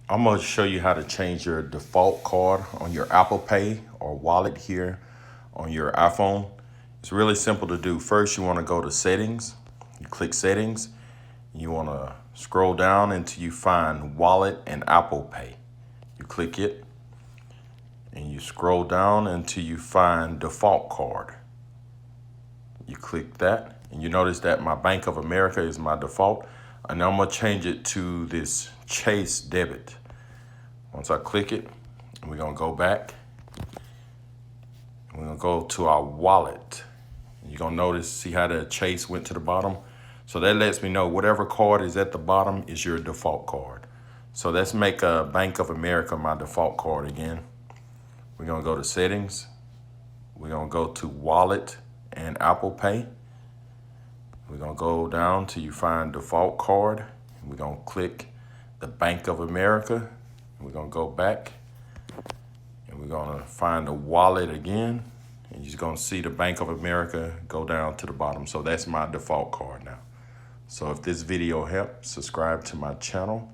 I'm gonna show you how to change your default card on your Apple Pay or wallet here on your iPhone. It's really simple to do. First, you wanna go to settings. You click settings. You wanna scroll down until you find wallet and Apple Pay. You click it and you scroll down until you find default card. You click that and you notice that my Bank of America is my default. And I'm gonna change it to this Chase debit. Once I click it, we're gonna go back. We're gonna go to our wallet. You're gonna notice, see how the Chase went to the bottom? So that lets me know whatever card is at the bottom is your default card. So let's make a Bank of America my default card again. We're gonna go to settings. We're gonna go to wallet and Apple Pay. We're gonna go down till you find default card. We're gonna click the Bank of America. We're gonna go back and we're gonna find the wallet again. And you're gonna see the Bank of America go down to the bottom. So that's my default card now. So if this video helped, subscribe to my channel